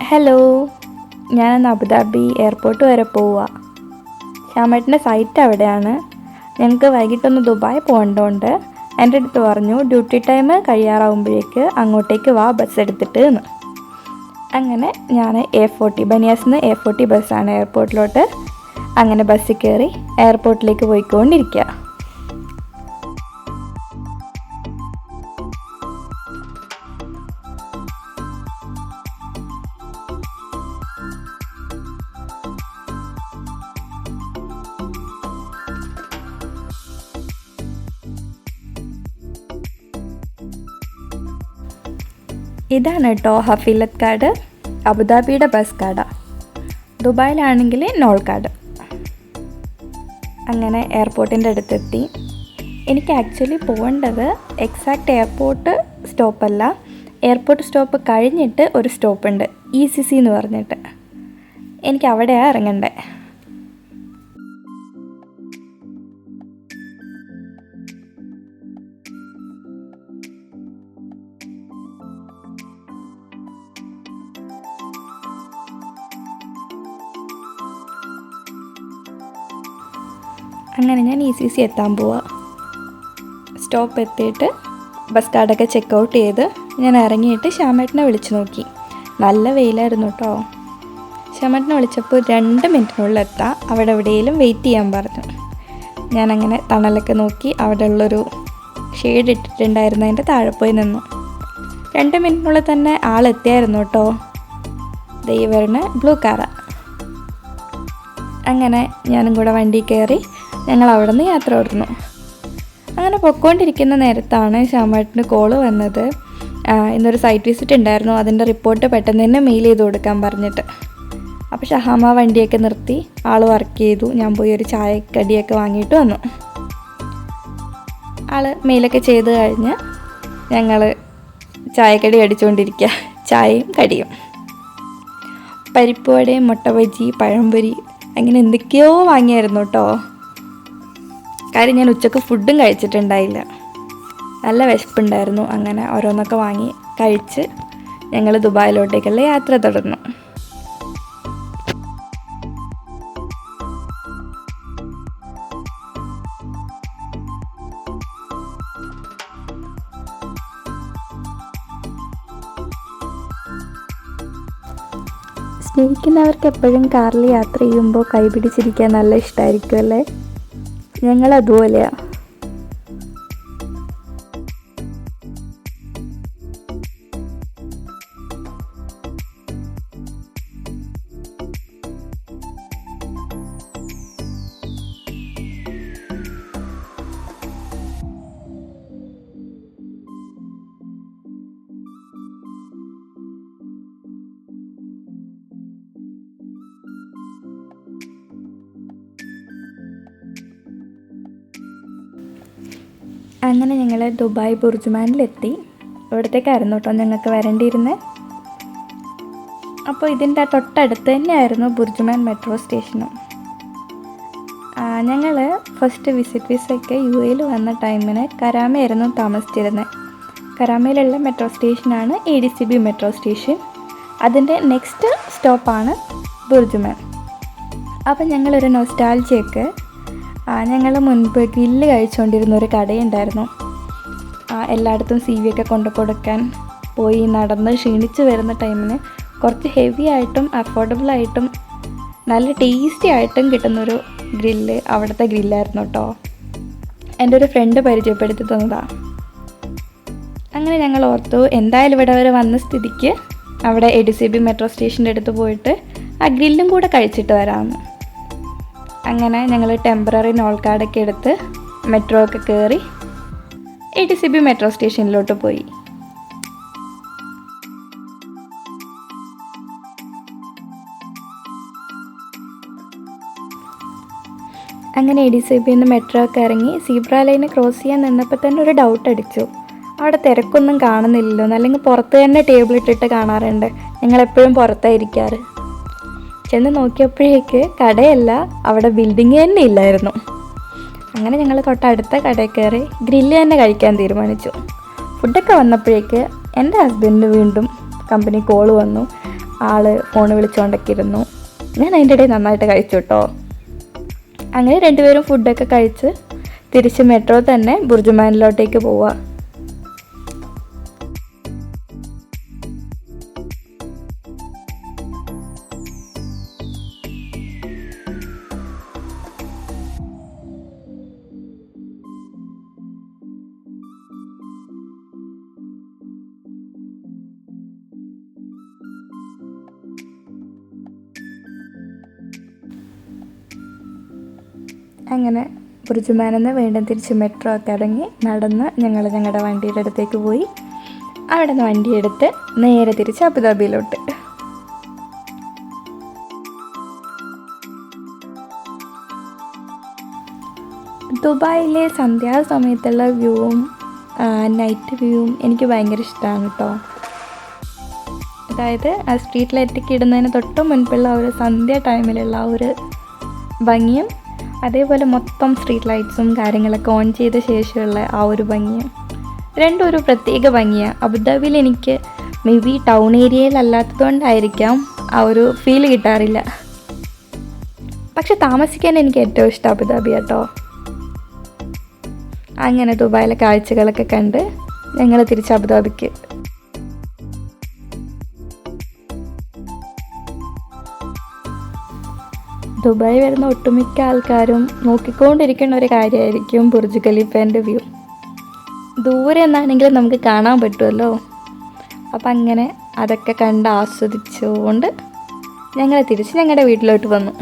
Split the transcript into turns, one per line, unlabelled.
Hello, ഞാനിന്ന് Abu Dhabi airport വരെ പോവുക. ശ്യാമേട്ടൻ്റെ സൈറ്റ് അവിടെയാണ്. ഞങ്ങൾക്ക് വൈകിട്ടൊന്ന് ദുബായ് പോകേണ്ടതുകൊണ്ട് എൻ്റെ അടുത്ത് പറഞ്ഞു ഡ്യൂട്ടി ടൈം കഴിയാറാവുമ്പോഴേക്ക് അങ്ങോട്ടേക്ക് വാ ബസ് എടുത്തിട്ട് എന്ന്. അങ്ങനെ ഞാൻ ബനിയാസിൽ നിന്ന് A40 ബസ്സാണ് എയർപോർട്ടിലോട്ട്. അങ്ങനെ ബസ്സിൽ കയറി എയർപോർട്ടിലേക്ക് പോയിക്കൊണ്ടിരിക്കുക. ഇതാണ് കേട്ടോ ഹഫീലത്ത് കാർഡ്, അബുദാബിയുടെ ബസ് കാർഡാണ്. ദുബായിലാണെങ്കിൽ നോൾ കാർഡ്. അങ്ങനെ എയർപോർട്ടിൻ്റെ അടുത്തെത്തി. എനിക്ക് ആക്ച്വലി പോകേണ്ടത് എക്സാക്റ്റ് എയർപോർട്ട് സ്റ്റോപ്പല്ല, എയർപോർട്ട് സ്റ്റോപ്പ് കഴിഞ്ഞിട്ട് ഒരു സ്റ്റോപ്പുണ്ട് ECC എന്ന് പറഞ്ഞിട്ട്. എനിക്ക് അവിടെയാണ് ഇറങ്ങണ്ടേ. അങ്ങനെ ഞാൻ ECC എത്താൻ പോവാ. സ്റ്റോപ്പ് എത്തിയിട്ട് ബസ് കാർഡൊക്കെ ചെക്കൗട്ട് ചെയ്ത് ഞാൻ ഇറങ്ങിയിട്ട് ശ്യാമേട്ടനെ വിളിച്ചു നോക്കി. നല്ല വെയിലായിരുന്നു കേട്ടോ. ശ്യാമേട്ടനെ വിളിച്ചപ്പോൾ 2 മിനിറ്റിനുള്ളിൽ എത്താം, അവിടെ എവിടെയെങ്കിലും വെയിറ്റ് ചെയ്യാൻ പറഞ്ഞു. ഞാനങ്ങനെ തണലൊക്കെ നോക്കി അവിടെ ഉള്ളൊരു ഷെയ്ഡ് ഇട്ടിട്ടുണ്ടായിരുന്നതിൻ്റെ താഴെ പോയി നിന്നു. 2 മിനിറ്റിനുള്ളിൽ തന്നെ ആളെത്തിയായിരുന്നു കേട്ടോ. ദൈവറിന് ബ്ലൂ കാറാണ്. അങ്ങനെ ഞാനും കൂടെ വണ്ടി കയറി ഞങ്ങൾ അവിടെ നിന്ന് യാത്ര തുടർന്നു. അങ്ങനെ പൊയ്ക്കൊണ്ടിരിക്കുന്ന നേരത്താണ് ശ്യാമേട്ടന് കോള് വന്നത്. ഇന്നൊരു സൈറ്റ് വിസിറ്റ് ഉണ്ടായിരുന്നു, അതിൻ്റെ റിപ്പോർട്ട് പെട്ടെന്ന് തന്നെ മെയിൽ ചെയ്ത് കൊടുക്കാൻ പറഞ്ഞിട്ട്. അപ്പോൾ ഷഹാമ വണ്ടിയൊക്കെ നിർത്തി, ആൾ വർക്ക് ചെയ്തു. ഞാൻ പോയി ഒരു ചായക്കടിയൊക്കെ വാങ്ങിയിട്ട് വന്നു. ആൾ മെയിലൊക്കെ ചെയ്ത് കഴിഞ്ഞ് ഞങ്ങൾ ചായക്കടി അടിച്ചുകൊണ്ടിരിക്കുക. ചായയും കടിയും, പരിപ്പ് വടയും മുട്ട ബജി പഴംപൊരി അങ്ങനെ എന്തൊക്കെയോ വാങ്ങിയായിരുന്നു കേട്ടോ. കാര്യം ഞാൻ ഉച്ചക്ക് ഫുഡും കഴിച്ചിട്ടുണ്ടായില്ല, നല്ല വിശപ്പുണ്ടായിരുന്നു. അങ്ങനെ ഓരോന്നൊക്കെ വാങ്ങി കഴിച്ച് ഞങ്ങൾ ദുബായിലോട്ടേക്കുള്ള യാത്ര തുടർന്നു. സ്നേഹിക്കുന്നവർക്ക് എപ്പോഴും കാറിൽ യാത്ര ചെയ്യുമ്പോൾ കൈപിടിച്ചിരിക്കാൻ നല്ല ഇഷ്ടമായിരിക്കും അല്ലേ? ഞങ്ങളതുപോലെയാണ്. അങ്ങനെ ഞങ്ങൾ ദുബായ് ബുർജുമാനിലെത്തി. ഇവിടത്തേക്കായിരുന്നു കേട്ടോ ഞങ്ങൾക്ക് വരേണ്ടിയിരുന്നത്. അപ്പോൾ ഇതിൻ്റെ തൊട്ടടുത്ത് തന്നെയായിരുന്നു ബുർജുമാൻ മെട്രോ സ്റ്റേഷനും. ഞങ്ങൾ ഫസ്റ്റ് വിസിറ്റ് വിസയ്ക്ക് UAE വന്ന ടൈമിന് കരാമയായിരുന്നു താമസിച്ചിരുന്നത്. കരാമയിലുള്ള മെട്രോ സ്റ്റേഷനാണ് ADCB മെട്രോ സ്റ്റേഷൻ. അതിൻ്റെ നെക്സ്റ്റ് സ്റ്റോപ്പാണ് ബുർജുമാൻ. അപ്പോൾ ഞങ്ങളൊരു നൊസ്റ്റാൾജിയൊക്കെ ഞങ്ങൾ മുൻപ് ഗ്രില്ല് കഴിച്ചുകൊണ്ടിരുന്ന ഒരു കടയുണ്ടായിരുന്നു. എല്ലായിടത്തും CV ഒക്കെ കൊണ്ടു കൊടുക്കാൻ പോയി നടന്ന് ക്ഷീണിച്ച് വരുന്ന ടൈമിന് കുറച്ച് ഹെവി ആയിട്ടും അഫോർഡബിളായിട്ടും നല്ല ടേസ്റ്റി ആയിട്ടും കിട്ടുന്നൊരു ഗ്രില്ല് അവിടുത്തെ ഗ്രില്ലായിരുന്നു കേട്ടോ. എൻ്റെ ഒരു ഫ്രണ്ട് പരിചയപ്പെടുത്തി തന്നതാണ്. അങ്ങനെ ഞങ്ങൾ ഓർത്തു എന്തായാലും ഇവിടെ വരെ വന്ന സ്ഥിതിക്ക് അവിടെ ADCB മെട്രോ സ്റ്റേഷൻ്റെ അടുത്ത് പോയിട്ട് ആ ഗ്രില്ലും കൂടെ കഴിച്ചിട്ട് വരാമെന്ന്. അങ്ങനെ ഞങ്ങൾ ടെമ്പററി നോൾ കാർഡൊക്കെ എടുത്ത് മെട്രോ ഒക്കെ കയറി ADCB മെട്രോ സ്റ്റേഷനിലോട്ട് പോയി. അങ്ങനെ ADCBന്ന് മെട്രോ ഒക്കെ ഇറങ്ങി സീബ്ര ലൈന് ക്രോസ് ചെയ്യാൻ നിന്നപ്പോൾ തന്നെ ഒരു ഡൗട്ട് അടിച്ചു. അവിടെ തിരക്കൊന്നും കാണുന്നില്ലല്ലോ, അല്ലെങ്കിൽ പുറത്ത് തന്നെ ടേബിൾ ഇട്ടിട്ട് കാണാറുണ്ട്. ഞങ്ങളെപ്പോഴും പുറത്തായിരിക്കാറ്. ചെന്ന് നോക്കിയപ്പോഴേക്ക് കടയല്ല, അവിടെ ബിൽഡിങ് തന്നെ ഇല്ലായിരുന്നു. അങ്ങനെ ഞങ്ങൾ തൊട്ടടുത്ത കടയിൽ കയറി ഗ്രില്ല് തന്നെ കഴിക്കാൻ തീരുമാനിച്ചു. ഫുഡൊക്കെ വന്നപ്പോഴേക്ക് എൻ്റെ ഹസ്ബൻഡിന് വീണ്ടും കമ്പനി കോൾ വന്നു. ആൾ ഫോൺ വിളിച്ചുകൊണ്ടൊക്കെ ഇരുന്നു. ഞാൻ അതിൻ്റെ ഇടയിൽ നന്നായിട്ട് കഴിച്ചു കേട്ടോ. അങ്ങനെ രണ്ടുപേരും ഫുഡൊക്കെ കഴിച്ച് തിരിച്ച് മെട്രോ തന്നെ ബുർജുമാനിലോട്ടേക്ക് പോവുക. അങ്ങനെ ബുർജുമാനിൽ നിന്ന് വീണ്ടും തിരിച്ച് മെട്രോ ഒക്കെ ഇറങ്ങി നടന്ന് ഞങ്ങൾ ഞങ്ങളുടെ വണ്ടിയുടെ അടുത്തേക്ക് പോയി. അവിടെ നിന്ന് വണ്ടിയെടുത്ത് നേരെ തിരിച്ച് അബുദാബിയിലോട്ട്. ദുബായിലെ സന്ധ്യാസമയത്തുള്ള വ്യൂവും നൈറ്റ് വ്യൂവും എനിക്ക് ഭയങ്കര ഇഷ്ടമാണ് കേട്ടോ. അതായത് ആ സ്ട്രീറ്റ് ലൈറ്റൊക്കെ ഇടുന്നതിന് തൊട്ട് മുൻപുള്ള ഒരു സന്ധ്യ ടൈമിലുള്ള ആ ഒരു ഭംഗിയും, അതേപോലെ മൊത്തം സ്ട്രീറ്റ് ലൈറ്റ്സും കാര്യങ്ങളൊക്കെ ഓൺ ചെയ്ത ശേഷമുള്ള ആ ഒരു ഭംഗിയും രണ്ടും ഒരു പ്രത്യേക ഭംഗിയാണ്. അബുദാബിയിൽ എനിക്ക് മേ ബി ടൗൺ ഏരിയയിലല്ലാത്തതുകൊണ്ടായിരിക്കാം ആ ഒരു ഫീൽ കിട്ടാറില്ല. പക്ഷെ താമസിക്കാൻ എനിക്ക് ഏറ്റവും ഇഷ്ടം അബുദാബി കേട്ടോ. അങ്ങനെ ദുബായിലെ കാഴ്ചകളൊക്കെ കണ്ട് ഞങ്ങൾ തിരിച്ച് അബുദാബിക്ക്. ദുബായ് വരുന്ന ഒട്ടുമിക്ക ആൾക്കാരും നോക്കിക്കൊണ്ടിരിക്കുന്ന ഒരു കാര്യമായിരിക്കും ബുർജ് ഖലീഫേൻ്റെ വ്യൂ. ദൂരെ നിന്നാണെങ്കിലും നമുക്ക് കാണാൻ പറ്റുമല്ലോ. അപ്പം അങ്ങനെ അതൊക്കെ കണ്ട് ആസ്വദിച്ചുകൊണ്ട് ഞങ്ങൾ തിരിച്ച് ഞങ്ങളുടെ വീട്ടിലോട്ട് വന്നു.